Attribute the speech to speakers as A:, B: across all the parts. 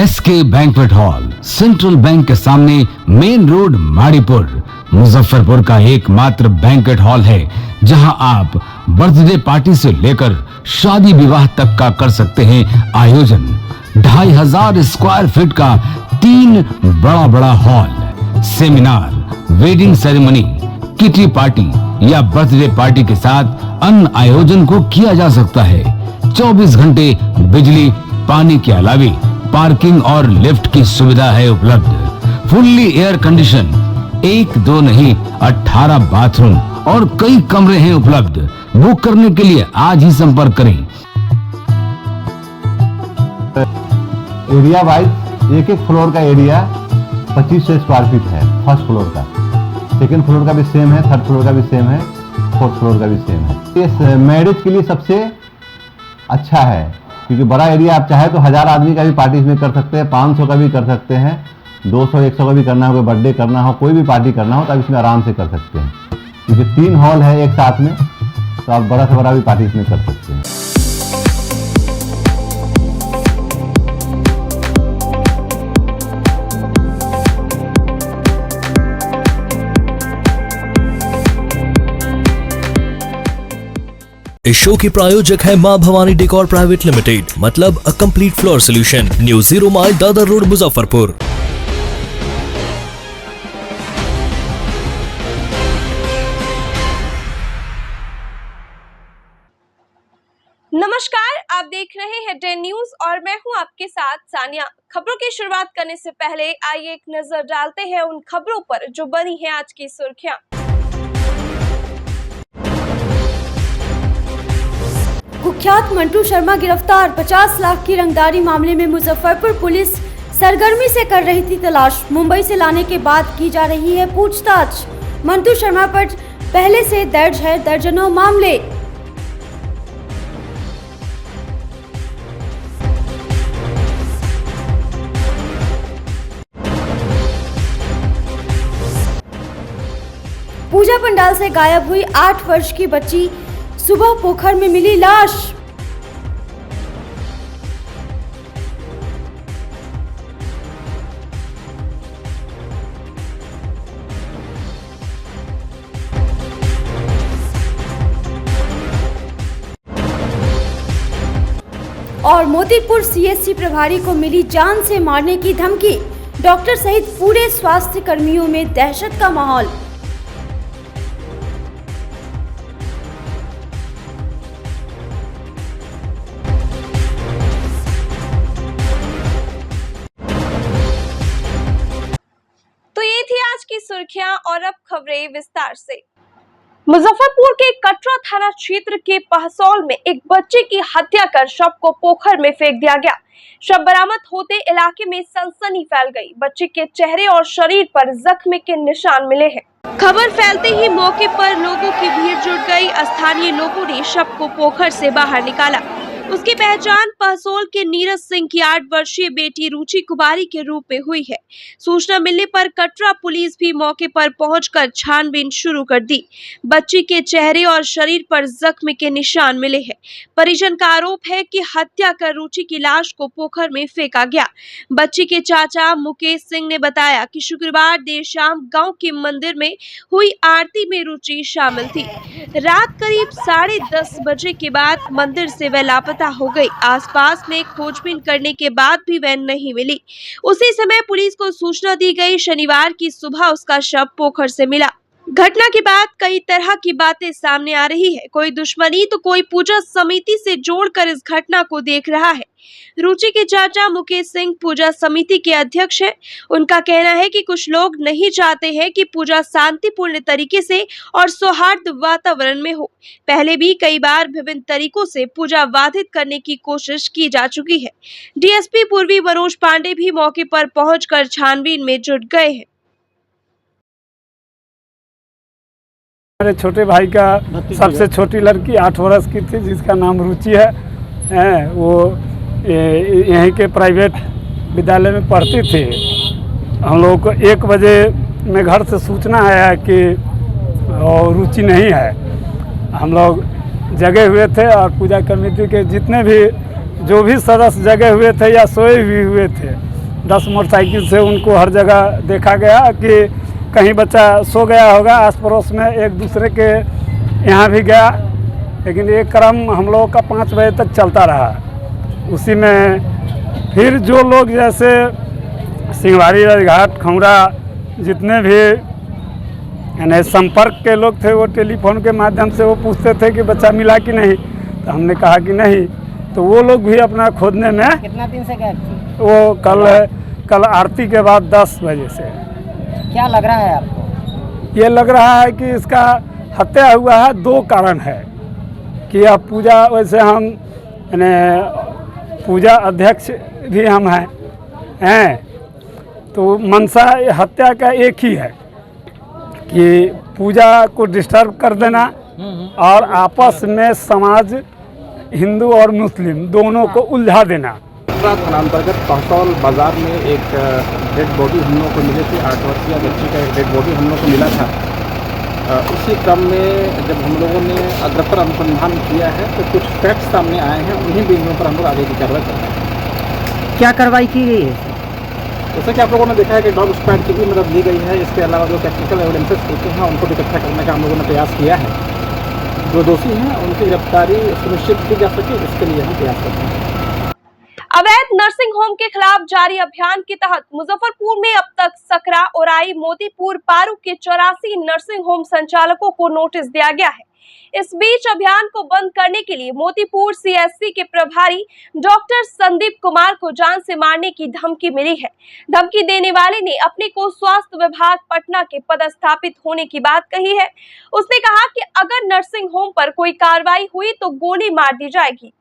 A: SK banquet hall, central bank के सामने, main road, Maripur, Muzaffarpur का एकमात्र बैंक्वेट हॉल है जहां आप बर्थडे पार्टी से लेकर शादी विवाह तक का कर सकते हैं आयोजन। 2500 स्क्वायर फीट का 3 बड़ा hall, seminar, wedding ceremony, kitty party या बर्थडे पार्टी के साथ अन्य आयोजन को किया जा सकता है। 24 घंटे बिजली पानी के अलावे पार्किंग और लिफ्ट की सुविधा है उपलब्ध। फुल्ली एयर कंडीशन, 1 2 नहीं 18 बाथरूम और कई कमरे हैं उपलब्ध। बुक करने के लिए आज ही संपर्क करें।
B: एरिया वाइज एक फ्लोर का एरिया 2500 स्क्वायर फीट है। फर्स्ट फ्लोर का, सेकंड फ्लोर का भी सेम है, थर्ड फ्लोर का भी सेम है, फोर्थ फ्लोर का भी सेम है। ये मैरिज के लिए सबसे अच्छा है क्योंकि बड़ा एरिया, आप चाहे तो 1000 आदमी का भी पार्टी इसमें कर सकते हैं, 500 का भी कर सकते हैं, 200 100 का भी करना हो, कोई बर्थडे करना हो, कोई भी पार्टी करना हो तो आप इसमें आराम से कर सकते हैं क्योंकि 3 हॉल है एक साथ में, तो आप बड़ा से बड़ा भी पार्टी इसमें कर सकते हैं।
C: इस शो के प्रायोजक है मां भवानी डेकोर प्राइवेट लिमिटेड, मतलब a complete floor solution, new 0 mile Dadar road, Muzaffarpur.
D: नमस्कार, आप देख रहे हैं 10 न्यूज और मैं हूं आपके साथ सानिया। खबरों की शुरुआत करने से पहले आइए एक नजर डालते हैं उन खबरों पर जो बनी है आज की सुर्खियां।
E: कुख्यात मंटू शर्मा गिरफ्तार, 50 लाख की रंगदारी मामले में मुजफ्फरपुर पुलिस सरगर्मी से कर रही थी तलाश। मुंबई से लाने के बाद की जा रही है पूछताछ। मंटू शर्मा पर पहले से दर्ज है दर्जनों मामले। पूजा पंडाल से गायब हुई 8 वर्ष की बच्ची, सुबह पोखर में मिली लाश। और मोतीपुर CSC प्रभारी को मिली जान से मारने की धमकी, डॉक्टर सहित पूरे स्वास्थ्य कर्मियों में दहशत का माहौल।
D: सुर्खियां और अब खबरें विस्तार से। मुजफ्फरपुर के कटरा थाना क्षेत्र के पहसौल में एक बच्चे की हत्या कर शव को पोखर में फेंक दिया गया। शव बरामद होते इलाके में सनसनी फैल गई। बच्चे के चेहरे और शरीर पर जख्म के निशान मिले हैं। खबर फैलते ही मौके पर लोगों की भीड़ जुट गई। स्थानीय लोगों ने शव को पोखर से बाहर निकाला। उसकी पहचान पहसौल के नीरज सिंह की 8 वर्षीय बेटी रुचि कुमारी के रूप में हुई है। सूचना मिलने पर कटरा पुलिस भी मौके पर पहुंचकर छानबीन शुरू कर दी। बच्ची के चेहरे और शरीर पर जख्म के निशान मिले हैं। परिजन का आरोप है कि हत्या कर रुचि की लाश को पोखर में फेंका गया। बच्ची के चाचा मुकेश सिंह ने बताया कि शुक्रवार देर शाम गाँव के मंदिर में हुई आरती में रुचि शामिल थी। रात करीब 10:30 बजे के बाद मंदिर से वह लापता हो गई। आसपास में खोजबीन करने के बाद भी वह नहीं मिली। उसी समय पुलिस को सूचना दी गई। शनिवार की सुबह उसका शव पोखर से मिला। घटना के बाद कई तरह की बातें सामने आ रही है। कोई दुश्मनी तो कोई पूजा समिति से जोड़कर इस घटना को देख रहा है। रुचि के चाचा मुकेश सिंह पूजा समिति के अध्यक्ष हैं। उनका कहना है कि कुछ लोग नहीं चाहते हैं कि पूजा शांतिपूर्ण तरीके से और सौहार्द वातावरण में हो। पहले भी कई बार विभिन्न तरीकों से पूजा बाधित करने की कोशिश की जा चुकी है। डीएसपी पूर्वी मनोज पांडे भी मौके पर पहुंचकर छानबीन में जुट गए हैं।
F: मेरे छोटे भाई का सबसे छोटी लड़की 8 वर्ष की थी जिसका नाम रुचि है। वो यहीं के प्राइवेट विद्यालय में पढ़ती थी। हम लोग को 1 बजे में घर से सूचना आया कि रुचि नहीं है। हम लोग जगे हुए थे और पूजा कमेटी के जितने भी जो भी सदस्य जगे हुए थे या सोए भी हुए थे, 10 मोटरसाइकिल से उनको हर जगह देखा गया कि कहीं बच्चा सो गया होगा, आस पड़ोस में एक दूसरे के यहाँ भी गया, लेकिन ये क्रम हम लोगों का 5 बजे तक चलता रहा। उसी में फिर जो लोग जैसे सिंहवाड़ी, राजघाट, खौरा जितने भी यानी संपर्क के लोग थे, वो टेलीफोन के माध्यम से वो पूछते थे कि बच्चा मिला कि नहीं, तो हमने कहा कि नहीं, तो वो लोग भी अपना खोजने में
G: कितना दिन से गायब थी?
F: वो कल आरती के बाद 10 बजे से।
G: क्या लग रहा है आपको?
F: ये लग रहा है कि इसका हत्या हुआ है। 2 कारण है कि यह पूजा, वैसे हम यानी पूजा अध्यक्ष भी हम हैं, तो मंशा हत्या का एक ही है कि पूजा को डिस्टर्ब कर देना और आपस में समाज हिंदू और मुस्लिम दोनों को उलझा देना।
H: थानांतर्गत पहसौल बाजार में एक डेड बॉडी हम लोगों को मिली थी। 8 वर्षीय बच्ची का एक डेड बॉडी हम लोगों को मिला था। उसी क्रम में जब हम लोगों ने अग्रतर अनुसंधान किया है तो कुछ फैक्ट्स सामने आए हैं, उन्हीं बिंदुओं पर हम लोग आगे की कार्रवाई कर रहे हैं।
G: क्या कार्रवाई की गई है?
H: जैसा कि आप लोगों ने देखा है कि डॉग स्क्वाड की भी मदद ली गई है। इसके अलावा जो टेक्निकल एविडेंसेस होते हैं उनको भी इकट्ठा करने का हम लोगों ने प्रयास किया है। जो दोषी हैं उनकी गिरफ्तारी सुनिश्चित की जा सके, इसके लिए हम प्रयास करते हैं।
D: अवैध नर्सिंग होम के खिलाफ जारी अभियान के तहत मुजफ्फरपुर में अब तक सकरा, ओराई, मोतीपुर, पारू के 84 नर्सिंग होम संचालकों को नोटिस दिया गया है। इस बीच अभियान को बंद करने के लिए मोतीपुर सीएचसी के प्रभारी डॉक्टर संदीप कुमार को जान से मारने की धमकी मिली है। धमकी देने वाले ने अपने को स्वास्थ्य विभाग पटना के पदस्थापित होने की बात कही है। उसने कहा कि अगर नर्सिंग होम पर कोई कार्रवाई हुई तो गोली मार दी जाएगी।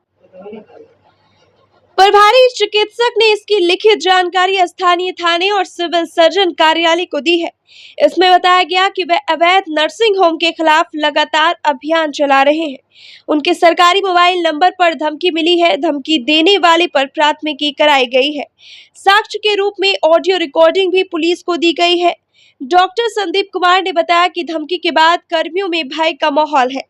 D: प्रभारी चिकित्सक ने इसकी लिखित जानकारी स्थानीय थाने और सिविल सर्जन कार्यालय को दी है। इसमें बताया गया कि वे अवैध नर्सिंग होम के खिलाफ लगातार अभियान चला रहे हैं। उनके सरकारी मोबाइल नंबर पर धमकी मिली है। धमकी देने वाले पर प्राथमिकी कराई गई है। साक्ष्य के रूप में ऑडियो रिकॉर्डिंग भी पुलिस को दी गई है। डॉक्टर संदीप कुमार ने बताया कि धमकी के बाद कर्मियों में भय का माहौल है।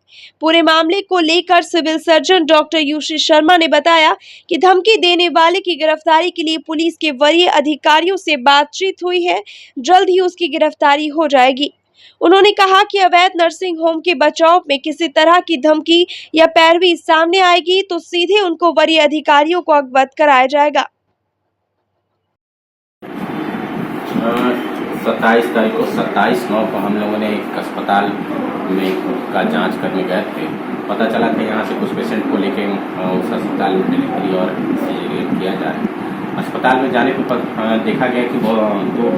D: पूरे मामले को लेकर civil surgeon doctor UC Sharma ने बताया कि धमकी देने वाले की गिरफ्तारी के लिए पुलिस के वरीय अधिकारियों से बातचीत हुई है। जल्द ही उसकी गिरफ्तारी हो जाएगी। उन्होंने कहा कि अवैध नर्सिंग होम के बचाव में किसी तरह की धमकी या पैरवी सामने आएगी तो सीधे उनको वरीय अधिकारियों को अवगत कराया जाएगा।
I: 27 तारीख को 27/9 को हम लोगों ने एक अस्पताल में का जांच करने गए थे। पता चला था यहाँ से कुछ पेशेंट को लेके उस अस्पताल में डिलीवरी और सीजरियन किया जा रहा है। अस्पताल में जाने पर देखा गया कि वो 2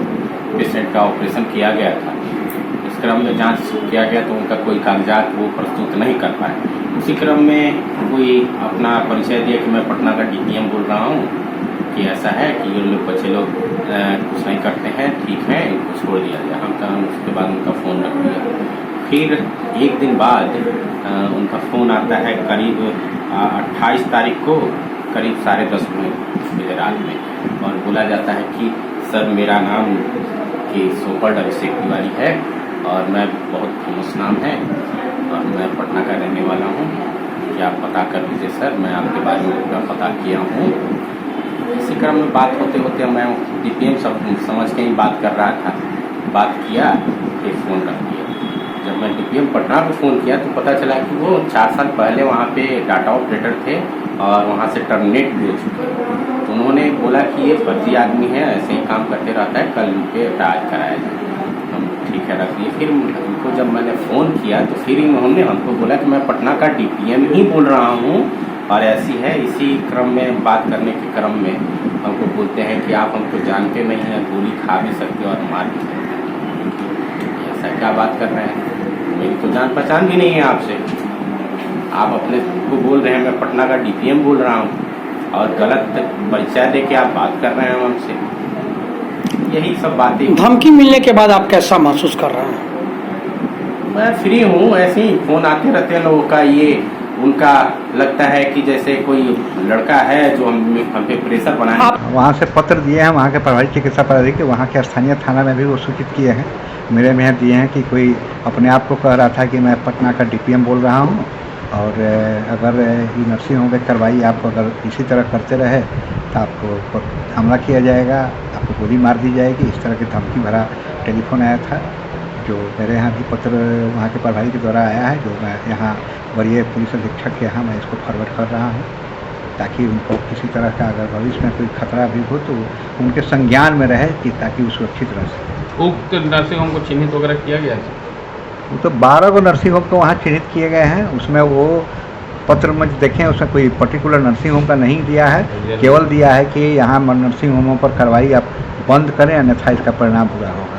I: पेशेंट का ऑपरेशन किया गया था। इस क्रम में जांच किया गया तो उनका कोई कागजात वो प्रस्तुत नहीं कर पाए। उसी क्रम में कोई अपना परिचय दिया कि मैं पटना का DPM बोल रहा हूँ, कि ऐसा है कि ये लोग बच्चे लोग कुछ नहीं करते हैं, ठीक है, इनको छोड़ दिया जाए। हम कहा, उसके बाद उनका फ़ोन रख दिया। फिर एक दिन बाद उनका फ़ोन आता है करीब 28 तारीख को करीब 10:30 बजे रात में, और बोला जाता है कि सर मेरा नाम कि सोपर्ड अभिषेक तिवारी है और मैं बहुत फेमस नाम है और मैं पटना का रहने वाला हूँ, क्या आप पता कर लीजिए सर, मैं आपके बारे में पूरा पता किया हूँ। इसी क्रम में बात होते होते मैं DPM समझ के ही बात कर रहा था। बात किया फिर फ़ोन रख दिया। जब मैं DPM पटना को फ़ोन किया तो पता चला कि वो 4 साल पहले वहाँ पे डाटा ऑपरेटर थे और वहाँ से टर्मिनेट भी हो चुके हैं। तो उन्होंने बोला कि ये फर्जी आदमी है, ऐसे ही काम करते रहता है, कल उनके राज कराया जाए। हम ठीक है रख दिए। फिर उनको जब मैंने फ़ोन किया तो फिर उन्होंने हमको बोला कि मैं पटना का DPM ही बोल रहा हूँ और ऐसी है। इसी क्रम में बात करने के क्रम में हमको बोलते हैं कि आप हमको जानते नहीं हैं, गोली खा भी सकते और मार भी सकते हैं। ऐसा क्या बात कर रहे हैं? मेरी तो जान पहचान भी नहीं है आपसे। आप अपने को बोल रहे हैं मैं पटना का DPM बोल रहा हूँ और गलत परिचय दे के आप बात कर रहे हैं हमसे। यही सब बातें।
G: धमकी मिलने के बाद आप कैसा महसूस कर रहे हैं?
I: मैं फ्री हूँ, ऐसे ही फ़ोन आते रहते हैं लोगों का। ये उनका लगता है कि जैसे कोई लड़का है जो हम पे प्रेशर बनाए।
B: वहाँ से पत्र दिए हैं, वहाँ के प्रभारी चिकित्सा पदाधिकारी, वहाँ के स्थानीय थाना में भी वो सूचित किए हैं। मेरे में दिए हैं कि कोई अपने आप को कह रहा था कि मैं पटना का DPM बोल रहा हूँ और अगर ये नर्सिंग होम की कार्रवाई आप अगर इसी तरह करते रहे तो आपको हमला किया जाएगा,
J: गोली मार दी जाएगी, इस तरह की धमकी भरा टेलीफोन आया था, जो मेरे यहाँ भी पत्र वहाँ के प्रभारी के द्वारा आया है, जो मैं यहाँ वरीय पुलिस अधीक्षक के यहाँ मैं इसको फॉरवर्ड कर रहा हूँ, ताकि उनको किसी तरह का अगर भविष्य में कोई खतरा भी हो तो उनके संज्ञान में रहे, कि ताकि वो सुरक्षित रह सके।
H: उक्त नर्सिंग होम को चिन्हित वगैरह किया गया है?
J: वो तो 12 को नर्सिंग होम को वहाँ चिन्हित किए गए हैं। उसमें वो पत्र में देखें, उसमें कोई पर्टिकुलर नर्सिंग होम का नहीं दिया है, केवल दिया है कि यहाँ नर्सिंग होमों पर कार्रवाई आप बंद करें, अन्यथा इसका परिणाम बुरा होगा।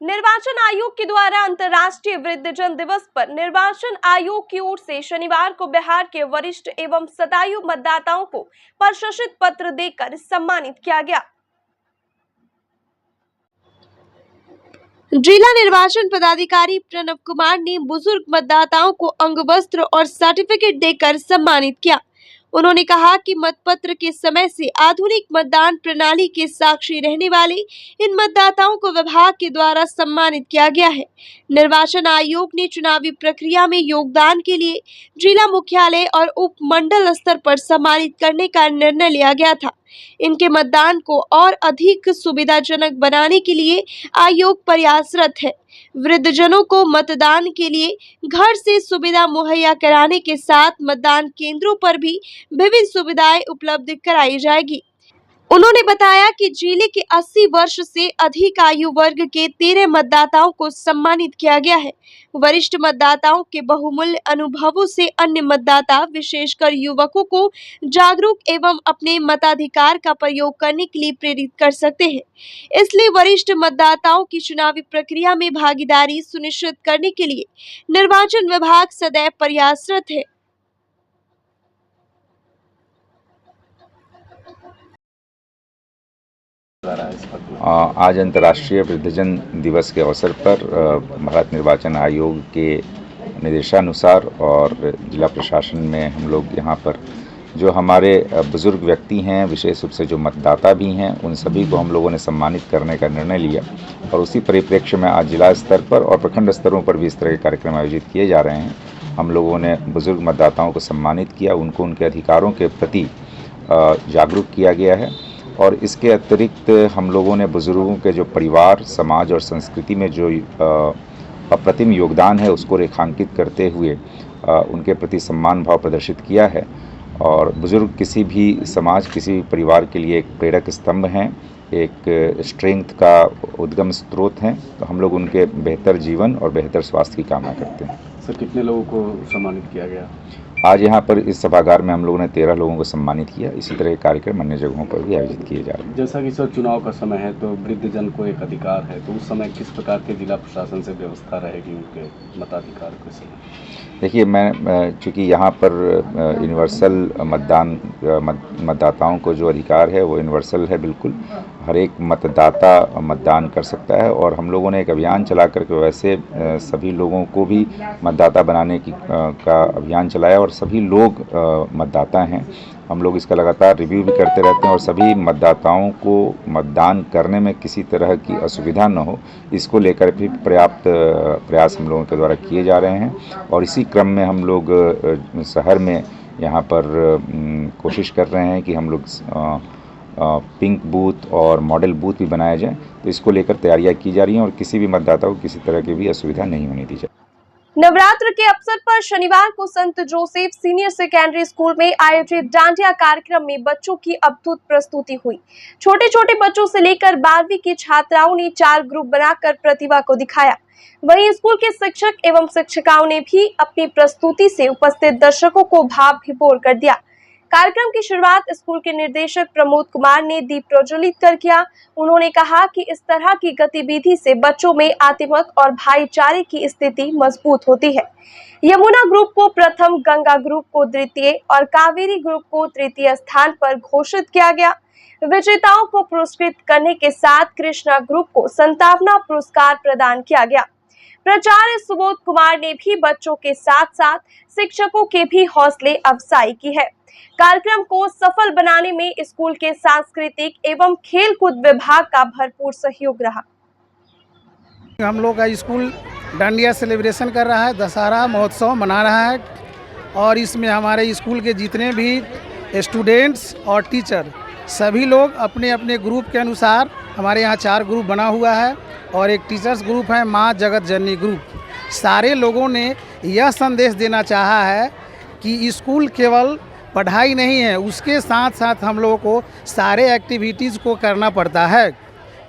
D: निर्वाचन आयोग के द्वारा अंतर्राष्ट्रीय वृद्धजन दिवस पर निर्वाचन आयोग की ओर से शनिवार को बिहार के वरिष्ठ एवं शतायु मतदाताओं को प्रशस्ति पत्र देकर सम्मानित किया गया। जिला निर्वाचन पदाधिकारी प्रणव कुमार ने बुजुर्ग मतदाताओं को अंगवस्त्र और सर्टिफिकेट देकर सम्मानित किया। उन्होंने कहा कि मतपत्र के समय से आधुनिक मतदान प्रणाली के साक्षी रहने वाले इन मतदाताओं को विभाग के द्वारा सम्मानित किया गया है। निर्वाचन आयोग ने चुनावी प्रक्रिया में योगदान के लिए जिला मुख्यालय और उप मंडल स्तर पर सम्मानित करने का निर्णय लिया गया था। इनके मतदान को और अधिक सुविधाजनक बनाने के लिए आयोग प्रयासरत है। वृद्धजनों को मतदान के लिए घर से सुविधा मुहैया कराने के साथ मतदान केंद्रों पर भी विभिन्न सुविधाएं उपलब्ध कराई जाएगी। उन्होंने बताया कि जिले के 80 वर्ष से अधिक आयु वर्ग के 13 मतदाताओं को सम्मानित किया गया है। वरिष्ठ मतदाताओं के बहुमूल्य अनुभवों से अन्य मतदाता, विशेषकर युवकों को जागरूक एवं अपने मताधिकार का प्रयोग करने के लिए प्रेरित कर सकते हैं। इसलिए वरिष्ठ मतदाताओं की चुनावी प्रक्रिया में भागीदारी सुनिश्चित करने के लिए निर्वाचन विभाग सदैव प्रयासरत है।
K: आज अंतर्राष्ट्रीय वृद्धजन दिवस के अवसर पर भारत निर्वाचन आयोग के निर्देशानुसार और जिला प्रशासन में हम लोग यहाँ पर जो हमारे बुजुर्ग व्यक्ति हैं, विशेष रूप से जो मतदाता भी हैं, उन सभी को हम लोगों ने सम्मानित करने का निर्णय लिया। और उसी परिप्रेक्ष्य में आज जिला स्तर पर और प्रखंड स्तरों पर भी इस तरह के कार्यक्रम आयोजित किए जा रहे हैं। हम लोगों ने बुजुर्ग मतदाताओं को सम्मानित किया, उनको उनके अधिकारों के प्रति जागरूक किया गया है। और इसके अतिरिक्त हम लोगों ने बुजुर्गों के जो परिवार, समाज और संस्कृति में जो अप्रतिम योगदान है उसको रेखांकित करते हुए उनके प्रति सम्मान भाव प्रदर्शित किया है। और बुजुर्ग किसी भी समाज, किसी भी परिवार के लिए एक प्रेरक स्तंभ हैं, एक स्ट्रेंथ का उद्गम स्रोत हैं। तो हम लोग उनके बेहतर जीवन और बेहतर स्वास्थ्य की कामना करते हैं।
H: सर, कितने लोगों को सम्मानित किया गया?
K: आज यहाँ पर इस सभागार में हम लोगों ने 13 लोगों को सम्मानित किया। इसी तरह के कार्यक्रम अन्य जगहों पर भी आयोजित किए जा रहे हैं।
H: जैसा कि सर चुनाव का समय है तो वृद्धजन को एक अधिकार है, तो उस समय किस प्रकार के जिला प्रशासन से व्यवस्था रहेगी उनके मताधिकार के समय?
K: देखिए, मैं चूँकि यहाँ पर यूनिवर्सल मतदाताओं को जो अधिकार है वो यूनिवर्सल है, बिल्कुल हर एक मतदाता मतदान कर सकता है। और हम लोगों ने एक अभियान चला करके वैसे सभी लोगों को भी मतदाता बनाने का अभियान चलाया और सभी लोग मतदाता हैं। हम लोग इसका लगातार रिव्यू भी करते रहते हैं और सभी मतदाताओं को मतदान करने में किसी तरह की असुविधा न हो, इसको लेकर भी पर्याप्त प्रयास हम लोगों के द्वारा किए जा रहे हैं। और इसी क्रम में हम लोग शहर में यहाँ पर कोशिश कर रहे हैं कि हम लोग पिंक बूथ और मॉडल बूथ भी बनाया जाए। तो इसको लेकर तैयारियां की जा रही हैं और किसी भी मतदाता को किसी तरह की भी असुविधा नहीं होनी दी जाए।
D: नवरात्र के अवसर पर शनिवार को संत जोसेफ सीनियर सेकेंडरी स्कूल में आयोजित डांडिया कार्यक्रम में बच्चों की अद्भुत प्रस्तुति हुई। छोटे छोटे बच्चों से लेकर 12वीं की छात्राओं ने 4 ग्रुप बनाकर प्रतिभा को दिखाया। वहीं स्कूल के शिक्षक एवं शिक्षिकाओं ने भी अपनी प्रस्तुति से उपस्थित दर्शकों को भाव विभोर कर दिया। कार्यक्रम की शुरुआत स्कूल के निदेशक प्रमोद कुमार ने दीप प्रज्वलित कर किया। उन्होंने कहा कि इस तरह की गतिविधि से बच्चों में आत्मीयता और भाईचारे की स्थिति मजबूत होती है। यमुना ग्रुप को प्रथम, गंगा ग्रुप को द्वितीय और कावेरी ग्रुप को तृतीय स्थान पर घोषित किया गया। विजेताओं को पुरस्कृत करने के साथ कृष्णा ग्रुप को 57वां पुरस्कार प्रदान किया गया। प्राचार्य सुबोध कुमार ने भी बच्चों के साथ साथ शिक्षकों के भी हौसले अफजाई की है। कार्यक्रम को सफल बनाने में स्कूल के सांस्कृतिक एवं खेलकूद विभाग का भरपूर सहयोग रहा।
L: हम लोग का स्कूल डांडिया सेलिब्रेशन कर रहा है, दशहरा महोत्सव मना रहा है और इसमें हमारे स्कूल के जितने भी स्टूडेंट्स और टीचर सभी लोग अपने अपने ग्रुप के अनुसार हमारे यहाँ 4 ग्रुप बना हुआ है और एक टीचर्स ग्रुप है, माँ जगत जननी ग्रुप। सारे लोगों ने यह संदेश देना चाहा है कि स्कूल केवल पढ़ाई नहीं है, उसके साथ साथ हम लोगों को सारे एक्टिविटीज़ को करना पड़ता है,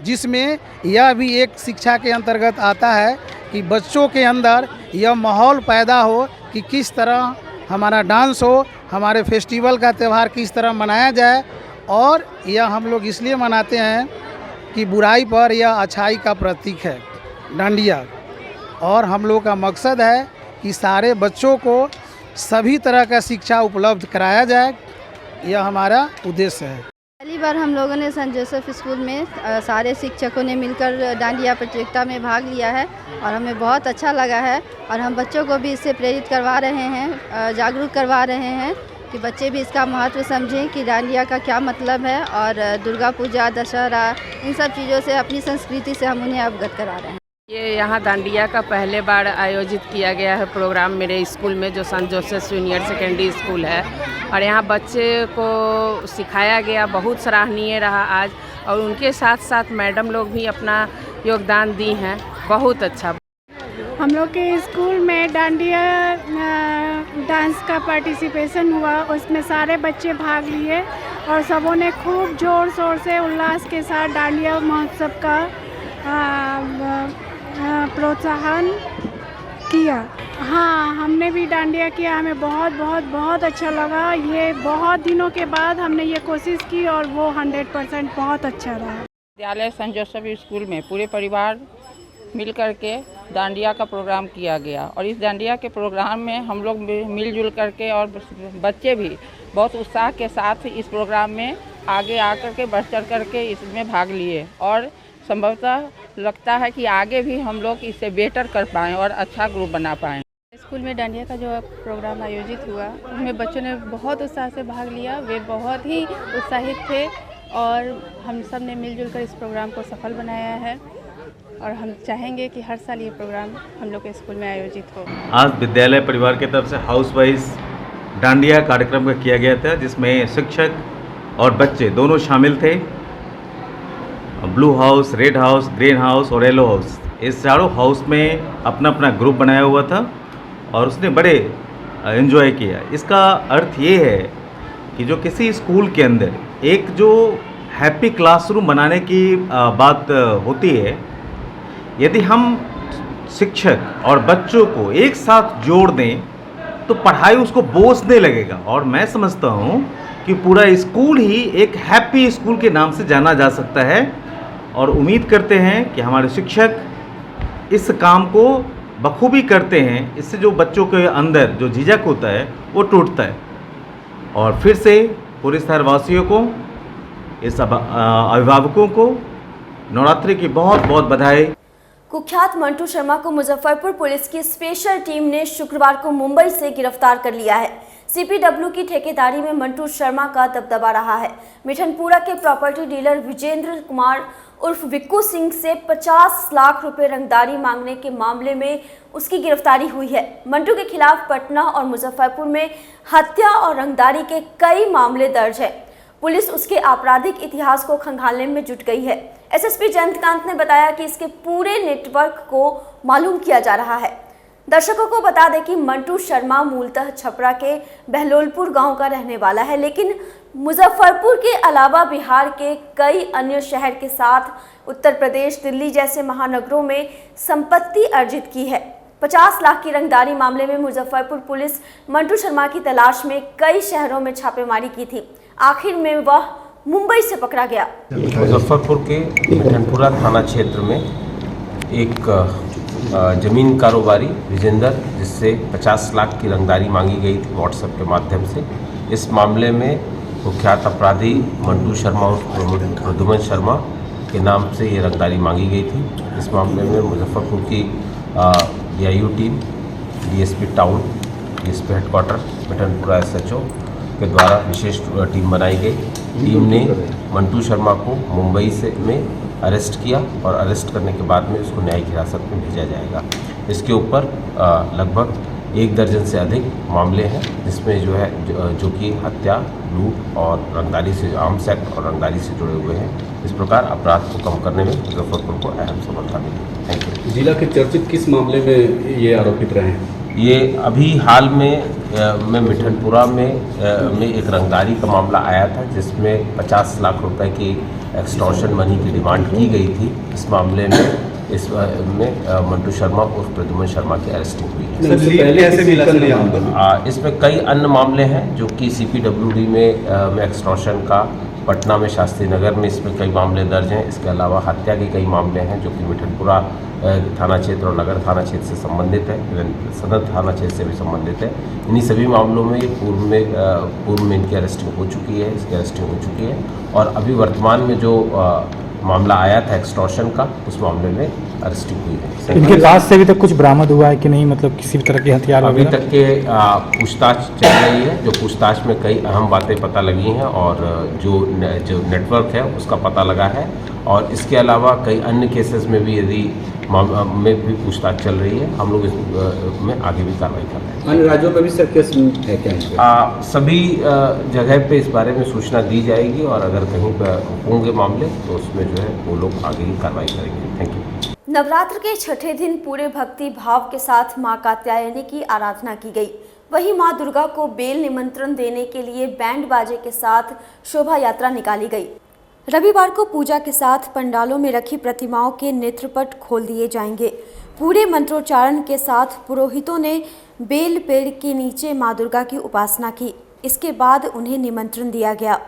L: जिसमें यह भी एक शिक्षा के अंतर्गत आता है कि बच्चों के अंदर यह माहौल पैदा हो कि किस तरह हमारा डांस हो, हमारे फेस्टिवल का त्यौहार किस तरह मनाया जाए। और यह हम लोग इसलिए मनाते हैं कि बुराई पर यह अच्छाई का प्रतीक है डांडिया। और हम लोग का मकसद है कि सारे बच्चों को सभी तरह का शिक्षा उपलब्ध कराया जाए, यह हमारा उद्देश्य है।
E: पहली बार हम लोगों ने सेंट जोसेफ स्कूल में सारे शिक्षकों ने मिलकर डांडिया प्रतियोगिता में भाग लिया है और हमें बहुत अच्छा लगा है। और हम बच्चों को भी इससे प्रेरित करवा रहे हैं, जागरूक करवा रहे हैं कि बच्चे भी इसका महत्व समझें कि डांडिया का क्या मतलब है। और दुर्गा पूजा, दशहरा, इन सब चीज़ों से, अपनी संस्कृति से हम उन्हें अवगत करा रहे हैं।
M: ये यहाँ डांडिया का पहले बार आयोजित किया गया है प्रोग्राम मेरे स्कूल में, जो Saint Joseph senior secondary school है। और यहाँ बच्चे को सिखाया गया, बहुत सराहनीय रहा आज। और उनके साथ साथ मैडम लोग भी अपना योगदान दी हैं, बहुत अच्छा।
N: हम लोग के स्कूल में डांडिया डांस का पार्टिसिपेशन हुआ, उसमें सारे बच्चे भाग लिए और सबों ने खूब ज़ोर शोर से उल्लास के साथ डांडिया महोत्सव का प्रोत्साहन किया। हाँ, हमने भी डांडिया किया, हमें बहुत बहुत बहुत अच्छा लगा। ये बहुत दिनों के बाद हमने ये कोशिश की और वो 100% बहुत अच्छा रहा।
M: विद्यालय सेंट जोसेफ स्कूल में पूरे परिवार मिल करके डांडिया का प्रोग्राम किया गया और इस डांडिया के प्रोग्राम में हम लोग मिलजुल करके और बच्चे भी बहुत उत्साह के साथ इस प्रोग्राम में आगे आकर के बढ़ चढ़ करके इसमें भाग लिए और संभवतः लगता है कि आगे भी हम लोग इससे बेहतर कर पाएँ और अच्छा ग्रुप बना पाएँ।
N: स्कूल में डांडिया का जो प्रोग्राम आयोजित हुआ उसमें बच्चों ने बहुत उत्साह से भाग लिया, वे बहुत ही उत्साहित थे और हम सब ने मिलजुल कर इस प्रोग्राम को सफल बनाया है और हम चाहेंगे कि हर साल ये प्रोग्राम हम लोग के स्कूल में आयोजित हो।
O: आज विद्यालय परिवार की तरफ से हाउस वाइज डांडिया कार्यक्रम का किया गया था, जिसमें शिक्षक और बच्चे दोनों शामिल थे। Blue house, red house, green house और येलो हाउस, इस चारों हाउस में अपना अपना ग्रुप बनाया हुआ था और उसने बड़े एंजॉय किया। इसका अर्थ ये है कि जो किसी स्कूल के अंदर एक जो हैप्पी क्लासरूम बनाने की बात होती है, यदि हम शिक्षक और बच्चों को एक साथ जोड़ दें तो पढ़ाई उसको बोझ नहीं लगेगा। और मैं समझता हूँ कि पूरा स्कूल ही एक हैप्पी स्कूल के नाम से जाना जा सकता है और उम्मीद करते हैं कि हमारे शिक्षक इस काम को बखूबी करते हैं। इससे जो बच्चों के अंदर जो झिझक होता है वो टूटता है। और फिर से पूरे शहरवासियों को, इस अभिभावकों को नवरात्रि की बहुत बहुत बधाई।
E: कुख्यात मंटू शर्मा को मुजफ्फरपुर पुलिस की स्पेशल टीम ने शुक्रवार को मुंबई से गिरफ्तार कर लिया है। सीपीडब्ल्यू की ठेकेदारी में मंटू शर्मा का दबदबा रहा है। मिठनपुरा के प्रॉपर्टी डीलर विजेंद्र कुमार उर्फ विक्कू सिंह से 50 लाख रुपए रंगदारी मांगने के मामले में उसकी गिरफ्तारी हुई है। मंटू के खिलाफ पटना और मुजफ्फरपुर में हत्या और रंगदारी के कई मामले दर्ज है। पुलिस उसके आपराधिक इतिहास को खंगालने में जुट गई है। एसएसपी जयंतकांत ने बताया कि इसके पूरे नेटवर्क को मालूम किया जा रहा है। दर्शकों को बता दें कि मंटू शर्मा मूलतः छपरा के बहलोलपुर गांव का रहने वाला है, लेकिन मुजफ्फरपुर के अलावा बिहार के कई अन्य शहर के साथ उत्तर प्रदेश, दिल्ली जैसे महानगरों में संपत्ति अर्जित की है। 50 लाख की रंगदारी मामले में मुजफ्फरपुर पुलिस मंटू शर्मा की तलाश में कई शहरों में छापेमारी की थी। आखिर में वह मुंबई से पकड़ा गया।
P: मुजफ्फरपुर के मिठनपुरा थाना क्षेत्र में एक जमीन कारोबारी विजेंद्र, जिससे 50 लाख की रंगदारी मांगी गई थी व्हाट्सएप के माध्यम से। इस मामले में कुख्यात अपराधी मंटू शर्मा और प्रद्युमन शर्मा के नाम से ये रंगदारी मांगी गई थी। इस मामले में मुजफ्फरपुर की DIU team, DSP town, DSP headquarter, Mithanpura SHO के द्वारा विशेष टीम बनाई गई। टीम ने मंटू शर्मा को मुंबई में अरेस्ट किया और अरेस्ट करने के बाद में उसको न्यायिक हिरासत में भेजा जाएगा। इसके ऊपर लगभग 1 दर्जन से अधिक मामले हैं, जिसमें जो है जो कि हत्या, लूट और रंगदारी से, आर्म्स एक्ट और रंगदारी से जुड़े हुए हैं। इस प्रकार अपराध को कम करने में मुजफ्फरपुर को अहम सफलता मिली। Thank you.
Q: जिला के चर्चित किस मामले में ये आरोपित रहे हैं?
P: ये अभी हाल में मिठनपुरा में एक रंगदारी का मामला आया था, जिसमें 50 लाख रुपए की एक्सटॉर्शन मनी की डिमांड की गई थी। इस मामले में मंटू शर्मा उर्फ प्रद्युमन शर्मा की अरेस्टिंग हुई है। इसमें कई अन्य मामले हैं जो कि CPWD में एक्सटॉर्शन का, पटना में शास्त्री नगर में इसमें कई मामले दर्ज हैं। इसके अलावा हत्या के कई मामले हैं जो कि मिठनपुरा थाना क्षेत्र और नगर थाना क्षेत्र से संबंधित है, सदर थाना क्षेत्र से भी संबंधित है। इन्हीं सभी मामलों में पूर्व में इनकी अरेस्टिंग हो चुकी है, इसकी अरेस्टिंग हो चुकी है। और अभी वर्तमान में जो मामला आया था एक्सटॉर्शन का, उस मामले में अरेस्टिंग हुई है।
R: इनके पास से अभी तक कुछ बरामद हुआ है कि नहीं, मतलब किसी भी तरह के हथियार?
P: अभी तक के पूछताछ चल रही है, जो पूछताछ में कई अहम बातें पता लगी हैं और जो नेटवर्क है उसका पता लगा है। और इसके अलावा कई अन्य केसेस में भी में भी पूछताछ चल रही है। हम लोग इसमें आगे भी कार्रवाई कर रहे हैं।
Q: अन्य राज्यों में भी सर केस है क्या?
P: सभी जगह पे इस बारे में सूचना दी जाएगी और अगर कहीं पर होंगे मामले तो उसमें जो है वो लोग आगे ही कार्रवाई करेंगे। Thank you.
E: नवरात्र के छठे दिन पूरे भक्ति भाव के साथ मां कात्यायनी की आराधना की गई। वहीं मां दुर्गा को बेल निमंत्रण देने के लिए बैंड बाजे के साथ शोभा यात्रा निकाली गई। रविवार को पूजा के साथ पंडालों में रखी प्रतिमाओं के नेत्रपट खोल दिए जाएंगे। पूरे मंत्रोच्चारण के साथ पुरोहितों ने बेल पेड़ के नीचे मां दुर्गा की उपासना की। इसके बाद उन्हें निमंत्रण दिया गया।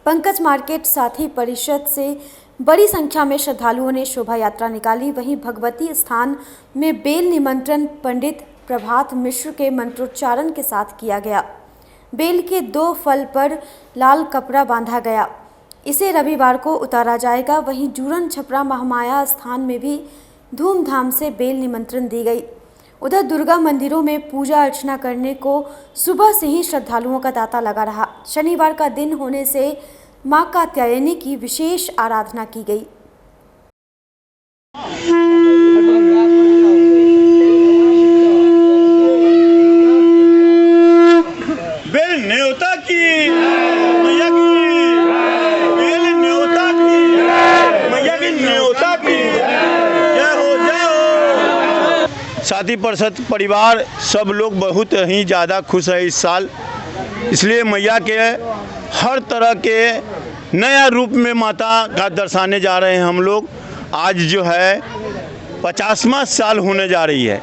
E: पंकज मार्केट साथी परिषद से बड़ी संख्या में श्रद्धालुओं ने शोभा यात्रा निकाली। वहीं भगवती स्थान में बेल निमंत्रण पंडित प्रभात मिश्र के मंत्रोच्चारण के साथ किया गया। बेल के 2 फल पर लाल कपड़ा बांधा गया, इसे रविवार को उतारा जाएगा। वहीं जूरन छपरा महामाया स्थान में भी धूमधाम से बेल निमंत्रण दी गई। उधर दुर्गा मंदिरों में पूजा अर्चना करने को सुबह से ही श्रद्धालुओं का तांता लगा रहा। शनिवार का दिन होने से मां कात्यायनी की विशेष आराधना की गई।
S: बेल न्योता की मैया की, बेल न्योता की मैया की, न्योता की जय हो, जय हो। साथी परिषद परिवार सब लोग बहुत ही ज़्यादा खुश है इस साल, इसलिए मैया के हर तरह के नया रूप में माता का दर्शाने जा रहे हैं हम लोग। आज जो है 50वां साल होने जा रही है,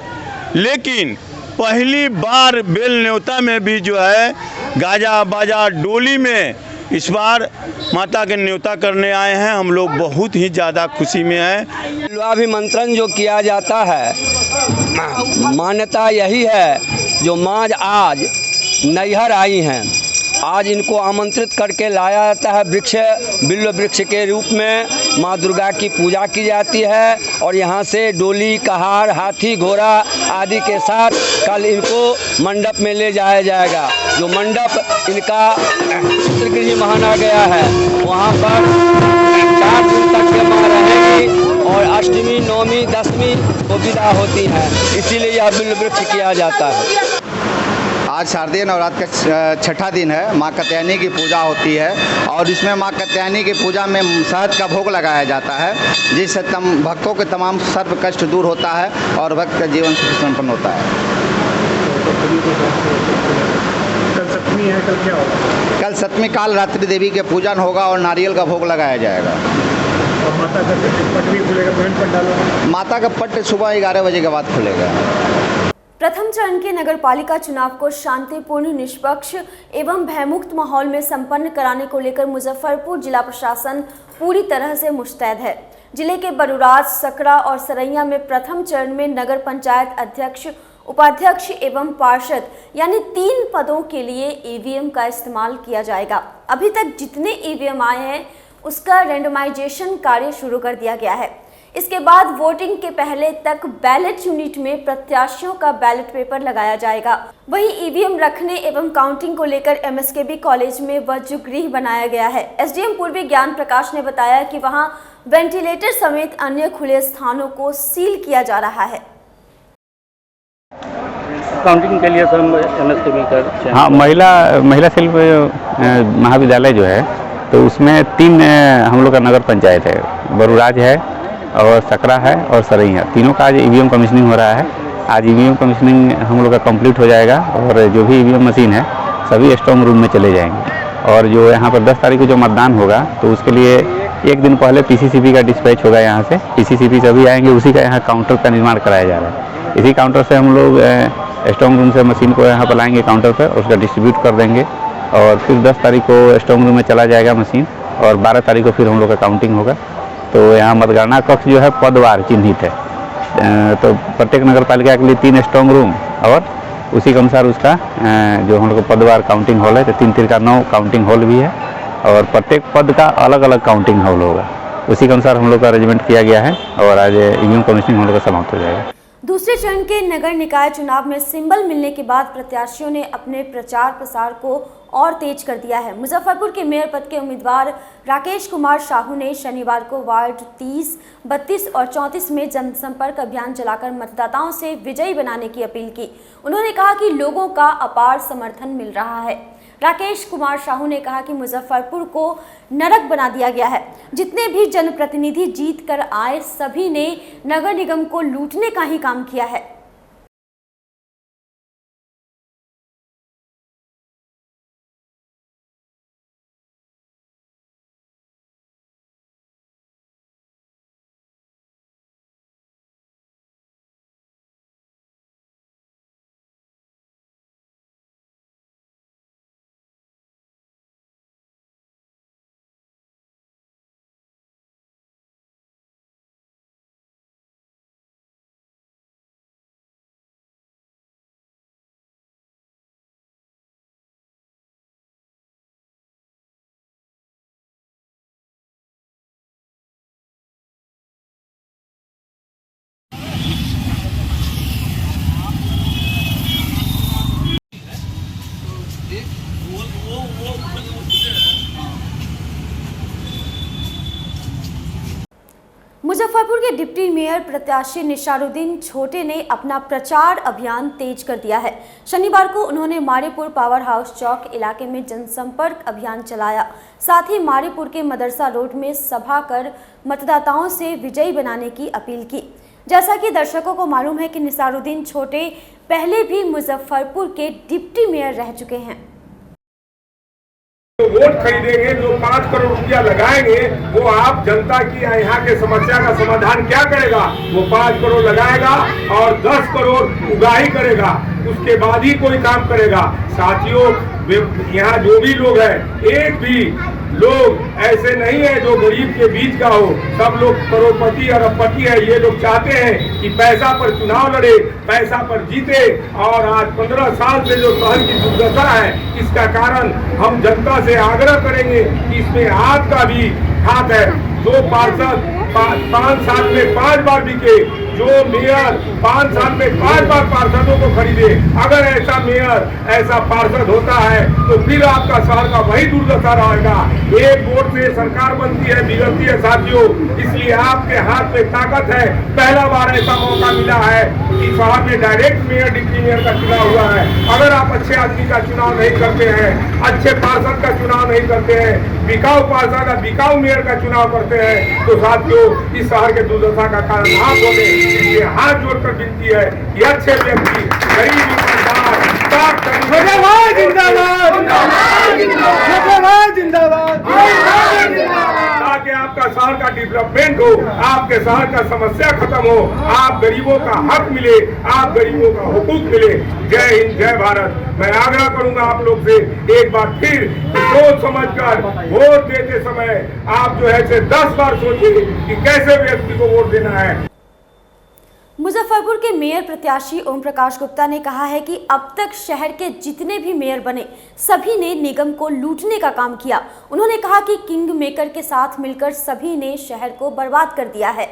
S: लेकिन पहली बार बेल न्योता में भी जो है गाजा बाजा डोली में इस बार माता के न्योता करने आए हैं। हम लोग बहुत ही ज़्यादा खुशी में हैं।
T: अभिमंत्रण जो किया जाता है, मान्यता यही है, जो माँ आज नैहर आई हैं, आज इनको आमंत्रित करके लाया जाता है। बिल्व वृक्ष के रूप में माँ दुर्गा की पूजा की जाती है और यहाँ से डोली, कहार, हाथी, घोड़ा आदि के साथ कल इनको मंडप में ले जाया जाएगा। जो मंडप इनका चित्रगृह माना गया है, वहाँ पर 4 दिन तक के माँ रहेगी और अष्टमी, नवमी, दशमी को विदा होती हैं। इसीलिए यह बिल्व वृक्ष किया जाता है।
U: आज शारदीय नवरात्र का छठा दिन है। माँ कात्यायनी की पूजा होती है और इसमें माँ कात्यायनी की पूजा में शहद का भोग लगाया जाता है, जिससे भक्तों के तमाम सर्व कष्ट दूर होता है और भक्त का जीवन सुख संपन्न होता है।
S: कल सप्तमी है, कल क्या होगा?
U: कल सप्तमी काल रात्रि देवी के पूजन होगा और नारियल का भोग लगाया जाएगा।
S: और माता का पट भी खुलेगा, पंडाल?
U: माता का पट सुबह 11 बजे के बाद खुलेगा।
E: प्रथम चरण के नगरपालिका चुनाव को शांतिपूर्ण, निष्पक्ष एवं भयमुक्त माहौल में संपन्न कराने को लेकर मुजफ्फरपुर जिला प्रशासन पूरी तरह से मुस्तैद है। जिले के बरुराज, सकरा और सरैया में प्रथम चरण में नगर पंचायत अध्यक्ष, उपाध्यक्ष एवं पार्षद यानी 3 पदों के लिए ईवीएम का इस्तेमाल किया जाएगा। अभी तक जितने ईवीएम आए हैं उसका रेंडमाइजेशन कार्य शुरू कर दिया गया है। इसके बाद वोटिंग के पहले तक बैलेट यूनिट में प्रत्याशियों का बैलेट पेपर लगाया जाएगा। वहीं ईवीएम रखने एवं काउंटिंग को लेकर एमएसकेबी कॉलेज में वज्रगृह बनाया गया है। एसडीएम पूर्वी ज्ञान प्रकाश ने बताया कि वहां वेंटिलेटर समेत अन्य खुले स्थानों को सील किया जा रहा है।
V: काउंटिंग के लिए एमएसकेबी का
W: हाँ, महिला सेल महाविद्यालय जो है
A: तो उसमें 3 हम लोग का नगर पंचायत है, बरूराज है और सकरा है और सरई है। तीनों का आज ईवीएम कमीशनिंग हो रहा है। आज ईवीएम कमीशनिंग हम लोग का कंप्लीट हो जाएगा और जो भी ईवीएम मशीन है सभी स्ट्रॉन्ग रूम में चले जाएंगे। और जो यहाँ पर 10 तारीख को जो मतदान होगा तो उसके लिए एक दिन पहले पीसीसीबी का डिस्पैच होगा। यहाँ से पीसीसीबी सभी आएंगे, उसी का यहाँ काउंटर का निर्माण कराया जा रहा है। इसी काउंटर से हम लोग स्ट्रॉन्ग रूम से मशीन को यहाँ पर लाएंगे काउंटर पर, उसका डिस्ट्रीब्यूट कर देंगे और फिर 10 तारीख को स्ट्रॉन्ग रूम में चला जाएगा मशीन और 12 तारीख को फिर हम लोग का काउंटिंग होगा। तो यहाँ मतगणना कक्ष जो है पदवार चिन्हित है, तो प्रत्येक नगर पालिका के लिए 3 स्ट्रॉन्ग रूम और उसी के अनुसार उसका जो हम लोग का पदवार काउंटिंग हॉल है, तो 3 का 9 काउंटिंग हॉल भी है और प्रत्येक पद का अलग अलग काउंटिंग हॉल होगा। उसी के अनुसार हम लोग का अरेंजमेंट किया गया है और आज ईवीएम कमीशनिंग हम लोग का समाप्त हो जाएगा।
E: दूसरे चरण के नगर निकाय चुनाव में सिंबल मिलने के बाद प्रत्याशियों ने अपने प्रचार प्रसार को और तेज कर दिया है। मुजफ्फरपुर के मेयर पद के उम्मीदवार राकेश कुमार साहू ने शनिवार को वार्ड 30, 32 और 34 में जनसंपर्क अभियान चलाकर मतदाताओं से विजयी बनाने की अपील की। उन्होंने कहा कि लोगों का अपार समर्थन मिल रहा है। राकेश कुमार साहू ने कहा कि मुजफ्फरपुर को नरक बना दिया गया है। जितने भी जनप्रतिनिधि जीत कर आए सभी ने नगर निगम को लूटने का ही काम किया है। मुजफ्फरपुर के डिप्टी मेयर प्रत्याशी निसारुद्दीन छोटे ने अपना प्रचार अभियान तेज कर दिया है। शनिवार को उन्होंने मारेपुर पावर हाउस चौक इलाके में जनसंपर्क अभियान चलाया। साथ ही मारेपुर के मदरसा रोड में सभा कर मतदाताओं से विजयी बनाने की अपील की। जैसा कि दर्शकों को मालूम है कि निसारुद्दीन छोटे पहले भी मुजफ्फरपुर के डिप्टी मेयर रह चुके हैं।
V: वोट खरीदेंगे, जो 5 करोड़ रुपया लगाएंगे वो आप जनता की यहाँ के समस्या का समाधान क्या करेगा? वो 5 करोड़ लगाएगा और 10 करोड़ उगाही करेगा, उसके बाद ही कोई काम करेगा। साथियों, यहाँ जो भी लोग हैं, एक भी लोग ऐसे नहीं है जो गरीब के बीच का हो। सब लोग करोड़पति और अरबपति है। ये लोग चाहते हैं कि पैसा पर चुनाव लड़े, पैसा पर जीते। और आज 15 साल से जो शहर की दुर्दशा है, इसका कारण हम जनता से आग्रह करेंगे कि इसमें आपका भी हाथ है। जो पार्षद 5 साल में 5 बार बिके, जो मेयर 5 साल में 5 बार पार्षदों को खरीदे, अगर ऐसा मेयर ऐसा पार्षद होता है तो फिर आपका शहर का वही दुर्दशा रहेगा। एक वोट से सरकार बनती है, बिगड़ती है साथियों। इसलिए आपके हाथ में ताकत है। पहला बार ऐसा मौका मिला है कि शहर में डायरेक्ट मेयर डिप्टी मेयर का चुनाव हुआ है। अगर आप अच्छे आदमी का चुनाव नहीं करते हैं, अच्छे पार्षद का चुनाव नहीं करते हैं, बिकाऊ पार्षद या बिकाऊ मेयर का चुनाव करते हैं, तो साथियों इस शहर के दुर्दशा का कारण आप होंगे। इसलिए हाथ जोड़कर विनती है कि अच्छे व्यक्ति, गरीब ताकि आपका शहर का डेवलपमेंट हो, आपके शहर का समस्या खत्म हो, आप गरीबों का हक मिले, आप गरीबों का हुकूक मिले। जय हिंद, जय भारत। मैं आग्रह करूंगा आप लोग से एक बार फिर सोच समझकर वोट देते समय आप जो है 10 बार सोचिए कि कैसे व्यक्ति को वोट देना है।
E: मुजफ्फरपुर के मेयर प्रत्याशी ओम प्रकाश गुप्ता ने कहा है कि अब तक शहर के जितने भी मेयर बने सभी ने निगम को लूटने का काम किया। उन्होंने कहा कि किंग मेकर के साथ मिलकर सभी ने शहर को बर्बाद कर दिया है।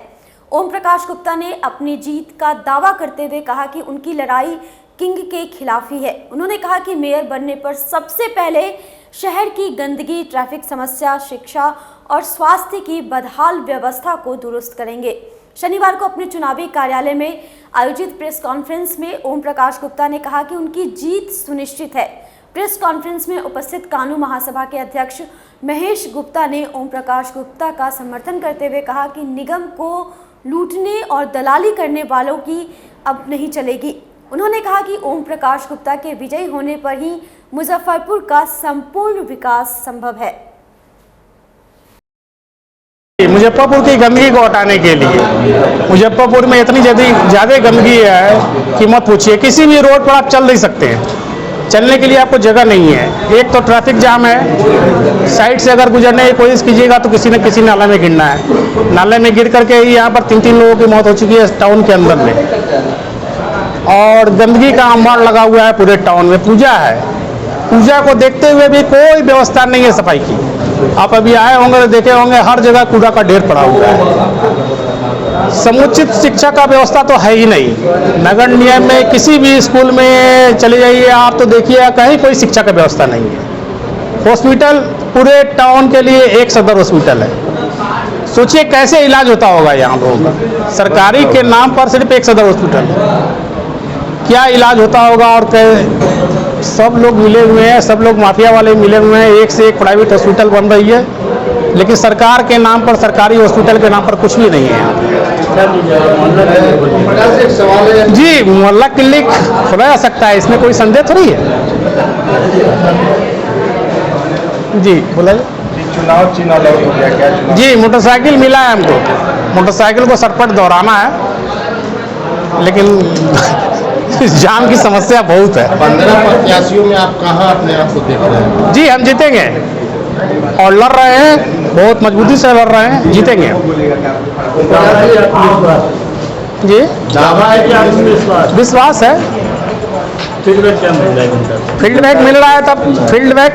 E: ओम प्रकाश गुप्ता ने अपनी जीत का दावा करते हुए कहा कि उनकी लड़ाई किंग के खिलाफ ही है। उन्होंने कहा कि मेयर बनने पर सबसे पहले शहर की गंदगी, ट्रैफिक समस्या, शिक्षा और स्वास्थ्य की बदहाल व्यवस्था को दुरुस्त करेंगे। शनिवार को अपने चुनावी कार्यालय में आयोजित प्रेस कॉन्फ्रेंस में ओम प्रकाश गुप्ता ने कहा कि उनकी जीत सुनिश्चित है। प्रेस कॉन्फ्रेंस में उपस्थित कानून महासभा के अध्यक्ष महेश गुप्ता ने ओम प्रकाश गुप्ता का समर्थन करते हुए कहा कि निगम को लूटने और दलाली करने वालों की अब नहीं चलेगी। उन्होंने कहा कि ओम प्रकाश गुप्ता के विजयी होने पर ही मुजफ्फरपुर का संपूर्ण विकास संभव है।
L: मुजफ्फरपुर की गंदगी को हटाने के लिए, मुजफ्फरपुर में इतनी ज़्यादा गंदगी है कि मत पूछिए। किसी भी रोड पर आप चल नहीं सकते हैं, चलने के लिए आपको जगह नहीं है। एक तो ट्रैफिक जाम है, साइड से अगर गुजरने की कोशिश कीजिएगा तो किसी न किसी नाले में गिरना है। नाले में गिर करके ही यहाँ पर 3 लोगों की मौत हो चुकी है टाउन के अंदर में। और गंदगी का अंबार लगा हुआ है पूरे टाउन में। पूजा है, पूजा को देखते हुए भी कोई व्यवस्था नहीं है सफाई की। आप अभी आए होंगे तो देखे होंगे हर जगह कूड़ा का ढेर पड़ा हुआ है। समुचित शिक्षा का व्यवस्था तो है ही नहीं। नगर निगम में किसी भी स्कूल में चले जाइए आप तो देखिए कहीं कोई शिक्षा का व्यवस्था नहीं है। हॉस्पिटल पूरे टाउन के लिए एक सदर हॉस्पिटल है। सोचिए कैसे इलाज होता होगा यहाँ लोगों का। सरकारी के नाम पर सिर्फ एक सदर हॉस्पिटल, क्या इलाज होता होगा। और सब लोग मिले हुए हैं, सब लोग माफिया वाले मिले हुए हैं। एक से एक प्राइवेट हॉस्पिटल बन रही है, लेकिन सरकार के नाम पर, सरकारी हॉस्पिटल के नाम पर कुछ भी नहीं है। जी, मोहल्ला क्लिनिक खोला जा सकता है, इसमें कोई संदेह थोड़ी है। जी बोला
C: चुनाव चिन्ह अलग हो गया क्या?
L: जी, मोटरसाइकिल मिला है हमको। मोटरसाइकिल को सरपट दौड़ाना है, लेकिन जाम की समस्या बहुत है।
C: 15 प्रत्याशियों में आप कहाँ अपने आप को देख रहे हैं?
L: जी, हम जीतेंगे और लड़ रहे हैं, बहुत मजबूती से लड़ रहे हैं, जीतेंगे। जी,
C: दावा है कि आत्मविश्वास?
L: विश्वास है।
C: फीडबैक क्या मिल रहा है?
L: फीडबैक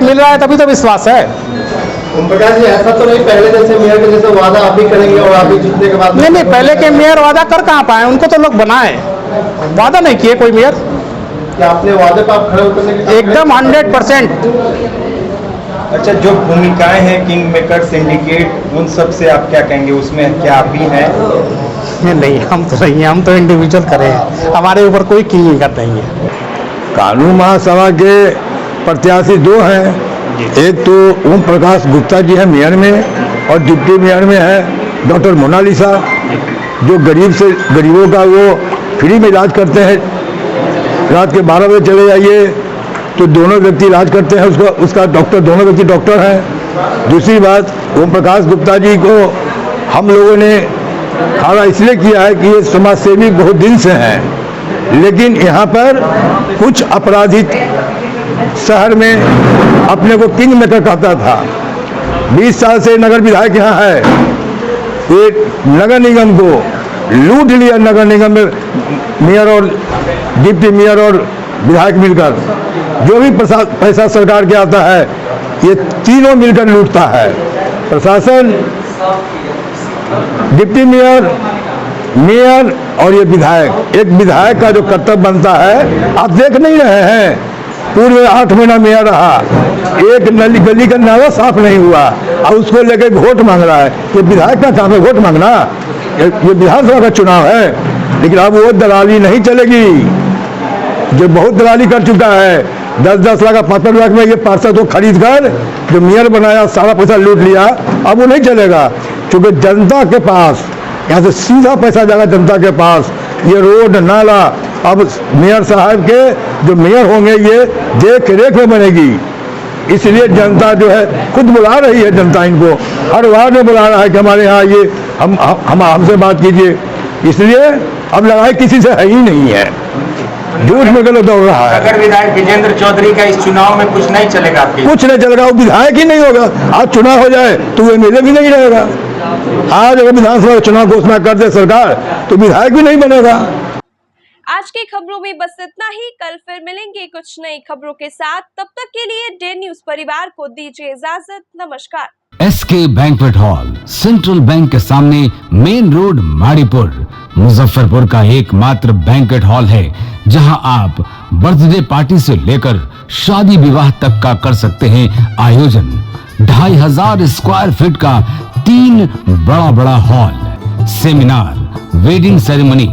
L: मिल रहा है तभी तो विश्वास है।
C: ओम प्रकाश जी, ऐसा तो नहीं पहले जैसे मेयर के जैसे वादा आप भी करेंगे और आप भी जीतने के बाद?
L: नहीं, पहले के मेयर वादा कर कहाँ पाए, उनको तो लोग बनाए, वादा नहीं किए कोई मेयर।
C: क्या अपने वादे पर आप खड़े उतरने की?
L: एकदम 100%।
C: अच्छा, जो भूमिकाएं हैं किंग मेकर सिंडिकेट, उन सब से आप क्या कहेंगे? उसमें क्या आप भी हैं?
L: नहीं, हम तो नहीं है, हम तो इंडिविजुअल करे हैं, हमारे ऊपर कोई किंग मेकर नहीं है।
F: कानून महासभा के प्रत्याशी 2 हैं। एक तो ओम प्रकाश गुप्ता जी है मेयर में, और डिप्टी मेयर में है डॉक्टर मोनालिसा, जो गरीबों का वो फ्री में इलाज करते हैं। रात के 12 बजे चले जाइए तो दोनों व्यक्ति इलाज करते हैं, उसका डॉक्टर, दोनों व्यक्ति डॉक्टर हैं। दूसरी बात, ओम प्रकाश गुप्ता जी को हम लोगों ने खड़ा इसलिए किया है कि ये समाज सेवी बहुत दिन से हैं, लेकिन यहाँ पर कुछ अपराधी शहर में अपने को किंग मेकर कहता था। 20 साल से नगर विधायक यहाँ है, एक नगर निगम को लूट लिया। नगर निगम में मेयर और डिप्टी मेयर और विधायक मिलकर जो भी पैसा सरकार के आता है, ये तीनों मिलकर लूटता है। प्रशासन, डिप्टी मेयर, मेयर और ये विधायक। एक विधायक का जो कर्तव्य बनता है, आप देख नहीं रहे हैं, पूरे 8 महीना मेयर रहा, एक गली का नाला साफ नहीं हुआ, और उसको लेकर वोट मांग रहा है। ये विधायक का काम है वोट मांगना, ये विधानसभा का चुनाव है। लेकिन अब वो दलाली नहीं चलेगी, जो बहुत दलाली कर चुका है। 10-10 लाख 15 लाख में ये पार्षद को खरीद कर जो मेयर बनाया, सारा पैसा लूट लिया, अब वो नहीं चलेगा। क्योंकि जनता के पास यहाँ से सीधा पैसा जाएगा जनता के पास। ये रोड नाला अब मेयर साहब के जो मेयर होंगे, ये देख रेख में बनेगी। इसलिए जनता जो है खुद बुला रही है, जनता इनको हर वार्ड में बुला रहा है कि हमारे यहाँ ये हमसे बात कीजिए। इसलिए अब लड़ाई किसी से है ही नहीं है, झूठ में गलत दौड़ रहा है।
C: अगर विधायक विजेंद्र चौधरी का इस चुनाव में कुछ नहीं चलेगा आपके?
F: कुछ नहीं चलेगा, वो विधायक ही नहीं होगा। आज चुनाव हो जाए तो वो एमएलए भी नहीं रहेगा। आज अगर विधानसभा चुनाव घोषणा कर दे सरकार तो विधायक भी नहीं बनेगा।
D: आज की खबरों में बस इतना ही। कल फिर मिलेंगे कुछ नई खबरों के साथ। तब तक के लिए डे न्यूज परिवार को दीजिए इजाजत। नमस्कार।
W: SK banquet hall, central bank के सामने, मेन रोड, माड़ीपुर, मुजफ्फरपुर का एकमात्र बैंक्वेट हॉल है जहां आप बर्थडे पार्टी से लेकर शादी विवाह तक का कर सकते हैं आयोजन। 2500 स्क्वायर फीट का 3 बड़ा hall, seminar, wedding ceremony,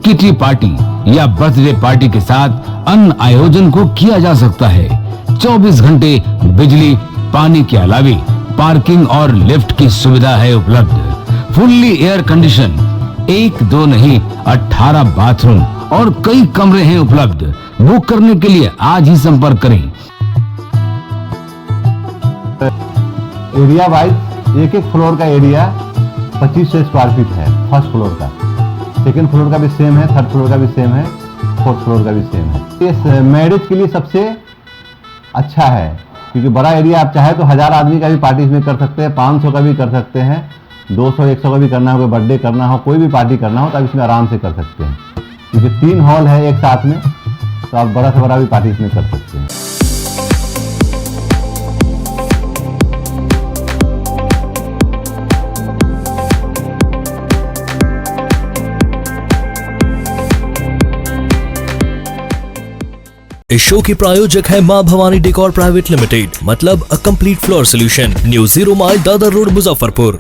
W: kitty party या बर्थडे पार्टी के साथ अन्य आयोजन को किया जा सकता है। 24 घंटे बिजली पानी के अलावे पार्किंग और लिफ्ट की सुविधा है उपलब्ध। फुल्ली एयर कंडीशन, 1 2 नहीं 18 बाथरूम और कई कमरे हैं उपलब्ध। बुक करने के लिए आज ही संपर्क करें।
B: एरिया वाइज एक फ्लोर का एरिया 2500 स्क्वायर फीट है फर्स्ट फ्लोर का, सेकंड फ्लोर का भी सेम है, थर्ड फ्लोर का भी सेम है, फोर्थ फ्लोर का भी सेम है। ये मैरिज के लिए सबसे अच्छा है क्योंकि बड़ा एरिया आप चाहे तो 1000 आदमी का भी पार्टी इसमें कर सकते हैं, 500 का भी कर सकते हैं, 200-100 का भी करना हो, कोई बर्थडे करना हो, कोई भी पार्टी करना हो तो आप इसमें आराम से कर सकते हैं क्योंकि 3 हॉल है एक साथ में, तो आप बड़ा से बड़ा भी पार्टी इसमें कर सकते हैं।
G: इस शो के प्रायोजक है मां भवानी डेकोर प्राइवेट लिमिटेड, मतलब a complete floor solution, new 0 mile Dadar road, Muzaffarpur.